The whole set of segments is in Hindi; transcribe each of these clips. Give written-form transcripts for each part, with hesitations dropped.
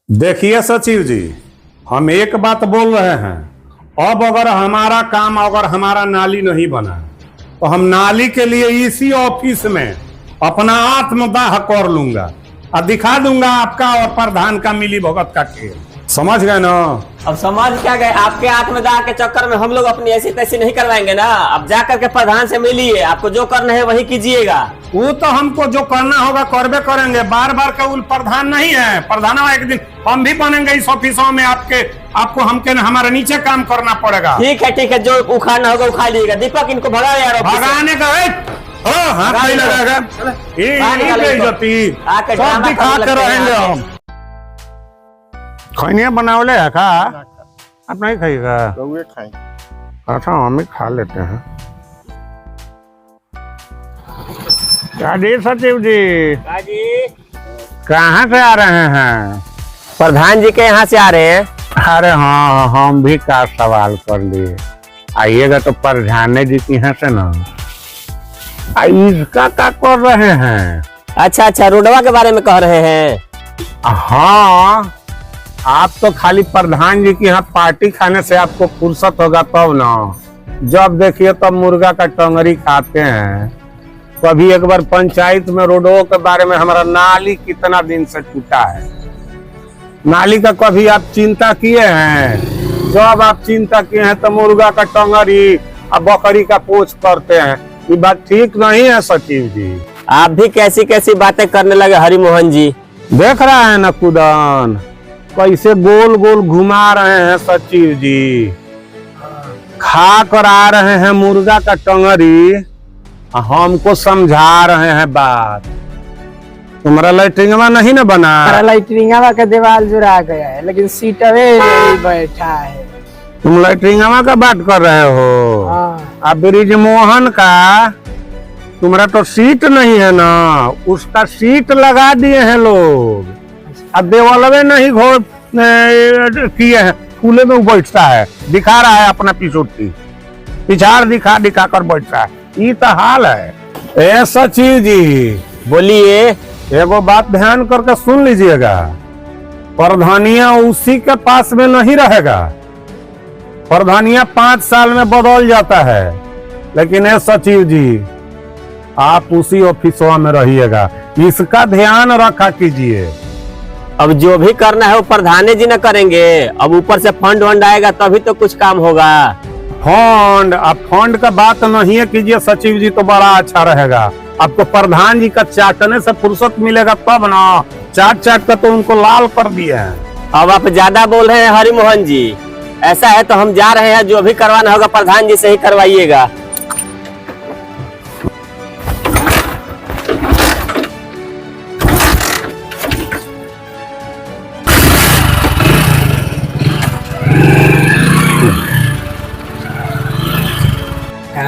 देखिए सचिव जी, हम एक बात बोल रहे हैं। अब अगर हमारा काम अगर हमारा नाली नहीं बना तो हम नाली के लिए इसी ऑफिस में अपना आत्मदाह कर लूंगा और दिखा दूंगा आपका और प्रधान का मिली भगत का खेल। समझ गए ना? अब समझ क्या गए? आपके आत्मदाह के चक्कर में हम लोग अपनी ऐसी तैसी नहीं करवाएंगे ना। अब जा करके प्रधान से मिलिए, आपको जो करना है वही कीजिएगा। वो तो हमको जो करना होगा करबे करेंगे। बार बार का प्रधान नहीं है। प्रधान एक दिन हम भी बनेंगे इस ऑफिसों में। आपको हमके हमारे नीचे काम करना पड़ेगा। ठीक है, जो उखाड़ना होगा उखाड़ लीजिएगा। दीपक, इनको भगा यार। भगाने का सब दिखा के रहेंगे हम। खैनिया बनावले है का? आप नहीं खाइएगा? अच्छा, हम ही खा लेते हैं। क्या जी सचिव जी, कहाँ से आ रहे हैं? प्रधान जी के यहाँ से आ रहे हैं। अरे हाँ, हम भी का सवाल कर लिए। आइएगा तो प्रधान जी के यहाँ से ना। इसका क्या कर रहे हैं? अच्छा, रोडवा के बारे में कह रहे हैं। हाँ, आप तो खाली प्रधान जी की यहाँ पार्टी खाने से आपको फुर्सत होगा तब ना। जब देखिए तब मुर्गा का टंगरी खाते हैं। कभी एक बार पंचायत में रोडों के बारे में, हमारा नाली कितना दिन से टूटा है, नाली का कभी आप चिंता किए हैं? जब आप चिंता किए हैं तो मुर्गा का टंगरी और बकरी का पोछ करते हैं। ये बात ठीक नहीं है सचिव जी। आप भी कैसी कैसी बातें करने लगे हरि मोहन जी। देख रहा है ना कुदन, कैसे गोल गोल घुमा रहे हैं सचिव जी। खा कर आ रहे हैं मुर्गा का टंगरी, हमको समझा रहे हैं बात। तुम्हारा लैट्रिंगवा नहीं ना बना? लैट्रिंगवा का दीवार जुड़ा गया है, लेकिन सीटवे बैठा है। तुम लैट्रिंगवा का बात कर रहे हो? हाँ। अब ब्रिज मोहन का तुम्हारा तो सीट नहीं है ना, उसका सीट लगा दिए हैं लोग। अब देवलवे नहीं घोड़ किए हैं, फूले में बैठता है, दिखा रहा है अपना पिछोटी, पिछाड़ दिखा दिखा कर बैठता है। ये तो हाल है। ए सचिव जी, बोलिए। एगो बात ध्यान करके सुन लीजिएगा। प्रधानिया उसी के पास में नहीं रहेगा। प्रधानिया 5 साल में बदल जाता है। लेकिन ए सचिव जी, आप उसी ऑफिसवा में रहिएगा, इसका ध्यान रखा कीजिए। अब जो भी करना है वो प्रधान जी न करेंगे। अब ऊपर से फंड वंड आएगा तभी तो कुछ काम होगा। फंड, अब फंड का बात नहीं कीजिए सचिव जी, तो बड़ा अच्छा रहेगा। आपको प्रधान जी का चाटने से फुर्सत मिलेगा तब ना। चाट चाट कर तो उनको लाल कर दिए हैं। अब आप ज्यादा बोल रहे हैं हरि मोहन जी। ऐसा है तो हम जा रहे हैं, जो भी करवाना होगा प्रधान जी से ही करवाइएगा।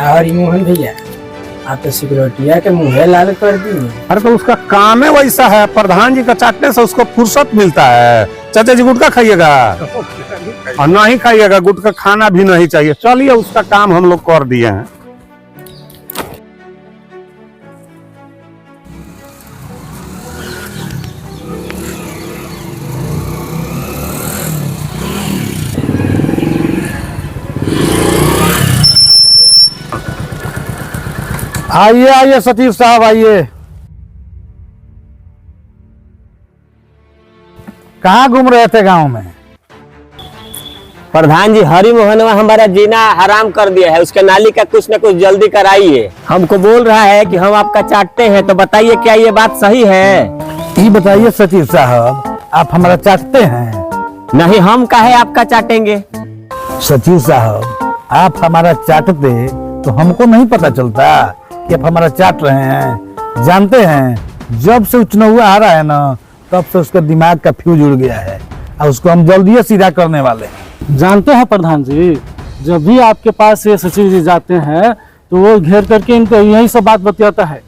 हरि मोहन भैया, आप तो सिक्योरिटिया के मुँह लाल कर दिए। अरे तो उसका काम है वैसा है। प्रधान जी का चाटने से उसको फुर्सत मिलता है। चाचा जी, गुटखा खाइएगा? और नहीं खाइएगा गुटखा, खाना भी नहीं चाहिए। चलिए, उसका काम हम लोग कर दिए हैं। आइए आइए सचिव साहब, आइए। कहाँ घूम रहे थे गांव में? प्रधान जी, हरि मोहन हमारा जीना हराम कर दिया है। उसके नाली का कुछ न कुछ जल्दी कराइए। हमको बोल रहा है कि हम आपका चाटते हैं, तो बताइए क्या ये बात सही है? ये बताइए सचिव साहब, आप हमारा चाटते हैं? नहीं, हम काहे आपका चाटेंगे? सचिव साहब, आप हमारा चाटते तो हमको नहीं पता चलता कि आप हमारा चाट रहे हैं। जानते हैं, जब से चुनाव आ रहा है ना, तब से उसका दिमाग का फ्यूज उड़ गया है और उसको हम जल्दी सीधा करने वाले हैं। जानते हैं प्रधान जी, जब भी आपके पास ये सचिव जी जाते हैं तो वो घेर करके इनको यही सब बात बतियाता है।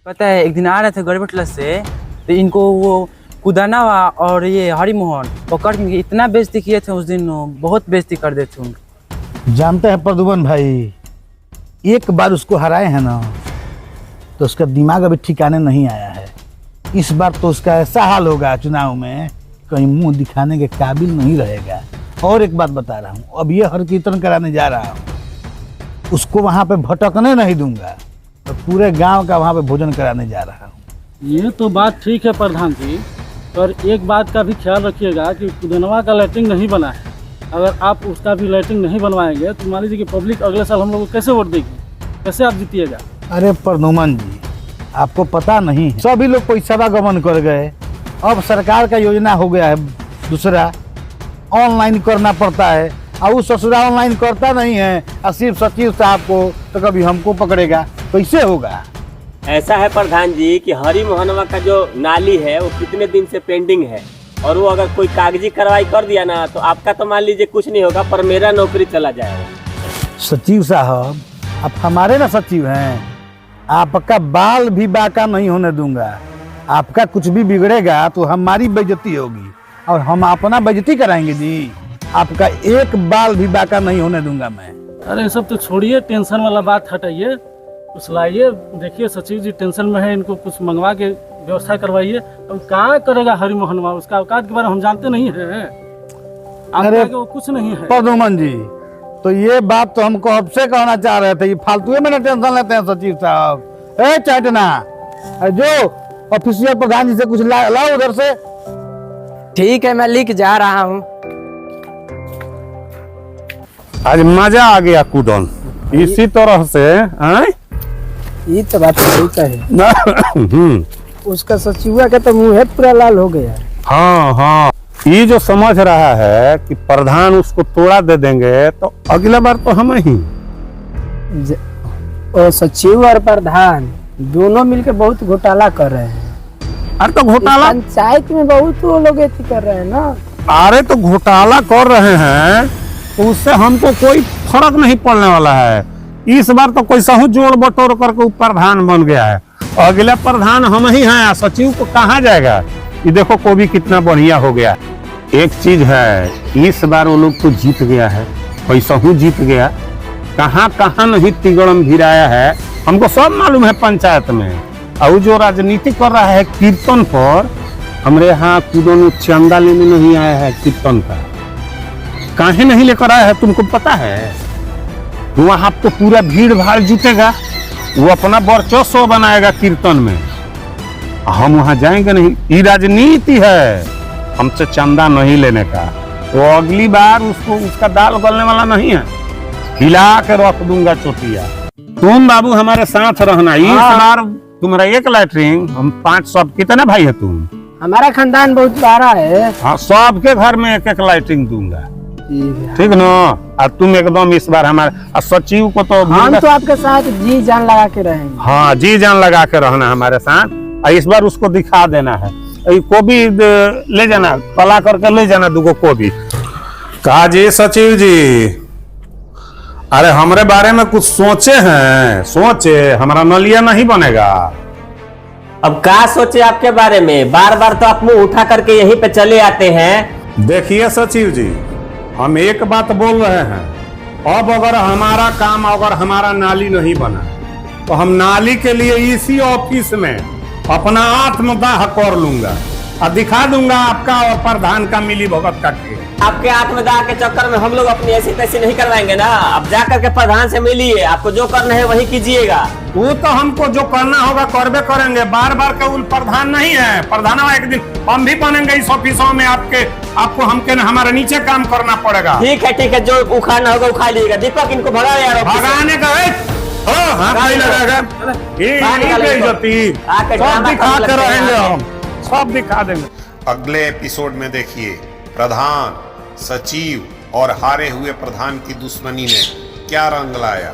पता है, एक दिन आ रहे थे गड़बटला से, तो इनको वो कुदाना और ये हरि मोहन पकड़ के इतना बेइज्जती किए थे उस दिन, बहुत बेइज्जती कर देते उनको। जानते हैं प्रदुमन भाई, एक बार उसको हराए हैं ना, तो उसका दिमाग अभी ठिकाने नहीं आया है। इस बार तो उसका ऐसा हाल होगा चुनाव में, कहीं मुंह दिखाने के काबिल नहीं रहेगा। और एक बात बता रहा हूँ, अब ये हर कीर्तन कराने जा रहा हूँ, उसको वहाँ पे भटकने नहीं दूंगा, तो पूरे गांव का वहाँ पे भोजन कराने जा रहा हूँ। ये तो बात ठीक है प्रधान जी, पर एक बात का भी ख्याल रखिएगा कि कुदनवा का लैट्रिन नहीं बना है। अगर आप उसका भी लैट्रिन नहीं बनवाएंगे तो मान लीजिए कि पब्लिक अगले साल हम लोग को कैसे वोट देगी, कैसे आप जीतिएगा? अरे प्रदुमन जी, आपको पता नहीं है, सभी लोग पैसा गमन कर गए। अब सरकार का योजना हो गया है दूसरा, ऑनलाइन करना पड़ता है, और उस ससुरा ऑनलाइन करता नहीं है, और सिर्फ सचिव साहब को तो कभी हमको पकड़ेगा, कैसे होगा? ऐसा है प्रधान जी कि हरी मोहनवा का जो नाली है वो कितने दिन से पेंडिंग है, और वो अगर कोई कागजी कार्रवाई कर दिया ना तो आपका तो मान लीजिए कुछ नहीं होगा, पर मेरा नौकरी चला जाएगा। सचिव साहब, आप हमारे ना सचिव हैं, आपका बाल भी बाका नहीं होने दूंगा। आपका कुछ भी बिगड़ेगा तो हमारी बेइज्जती होगी, और हम अपना बेइज्जती कराएंगे जी। आपका एक बाल भी बाका नहीं होने दूंगा मैं। अरे सब तो छोड़िए, टेंशन वाला बात हटाइए, कुछ लाइए। देखिए सचिव जी टेंशन में है, इनको कुछ मंगवा के व्यवस्था करवाइए। अब क्या करेगा हरि मोहनवा, उसका औकात के बारे में हम जानते नहीं है। अरे वो कुछ नहीं है। प्रदुमन जी, तो ये बात तो हमको अब से कहना चाह रहे थे, ये फालतू में ना टेंशन लेते हैं सचिव साहब। ए चैटना, जो ऑफिसियल प्रधान जी से कुछ लाओ उधर से। ठीक है, मैं लिख जा रहा हूँ। आज मजा आ गया कूदन इसी तरह से। ये तो बात सही कहे। उसका सचिवा का तो मुंह है पूरा लाल हो गया। हाँ हाँ, ये जो समझ रहा है कि प्रधान उसको तोड़ा दे देंगे तो अगला बार तो हम ही। और सचिव और प्रधान दोनों मिलकर बहुत घोटाला कर रहे हैं। अरे तो घोटाला, पंचायत में बहुत वो लोग ऐसी कर रहे हैं ना। अरे तो घोटाला कर रहे हैं तो उससे हमको कोई फर्क नहीं पड़ने वाला है। इस बार तो कोई सहू जोड़ बटोर करके प्रधान बन गया है, अगला प्रधान हम ही हैं। सचिव को कहाँ जाएगा? ये देखो गोभी कितना बढ़िया हो गया। एक चीज है, इस बार वो लोग तो जीत गया है, पैसा हूँ जीत गया। कहाँ कहाँ नहीं तिगड़म भिराया है, हमको सब मालूम है पंचायत में। और जो राजनीति कर रहा है कीर्तन पर, हमारे यहाँ कूदन चंदा लेने नहीं आया है कीर्तन का। काहे नहीं लेकर आया है तुमको पता है? वहां तो पूरा भीड़ भाड़ जुटेगा, वो अपना वर्चस्व बनाएगा कीर्तन में, हम वहां जाएंगे नहीं। ये राजनीति है, हमसे चंदा नहीं लेने का। तो अगली बार उसको उसका दाल गलने वाला नहीं है, हिला के रख दूंगा चोटिया। तुम बाबू हमारे साथ रहना। इस बार तुम्हारा एक लैट्रिन, हम 5 सब। कितने भाई है तुम? हमारा खानदान बहुत बड़ा है। हाँ, सबके घर में एक लैट्रिन दूंगा, ठीक ना? और तुम एकदम इस बार हमारे सचिव को तो हम तो आपके साथ जी जान लगा के रहेंगे। हाँ, जी जान लगा के रहना हमारे साथ। और इस बार उसको दिखा देना है। गोभी ले जाना, कला करके ले जाना दूगो गोभी। कहा जी सचिव जी, अरे हमारे बारे में कुछ सोचे हैं? सोचे हमारा नलिया नहीं बनेगा। अब क्या सोचे आपके बारे में? बार बार तो आप मुंह उठा करके यहीं पे चले आते हैं। देखिए सचिव जी, हम एक बात बोल रहे हैं, अब अगर हमारा काम, अगर हमारा नाली नहीं बना तो हम नाली के लिए इसी ऑफिस में अपना आत्मदाह कर लूंगा और दिखा दूंगा आपका और प्रधान का मिली भगत करके। आपके आत्मदाह के चक्कर में हम लोग अपनी ऐसी तैसी नहीं करवाएंगे ना। अब जा करके प्रधान से मिलिए, आपको जो करना है वही कीजिएगा। वो तो हमको जो करना होगा करबे करेंगे, बार बार के उन प्रधान नहीं है। प्रधान एक दिन हम भी बनेंगे इस ऑफिसों में, आपको हमके हमारे नीचे काम करना पड़ेगा। ठीक है, जो उखाड़ना होगा उखाड़ लीजिएगा। दीपक इनको भगा यार, भगाने का सब दिखा कर रहेंगे, हम सब दिखा देंगे। अगले एपिसोड में देखिए प्रधान, सचिव और हारे हुए प्रधान की दुश्मनी ने क्या रंग लाया।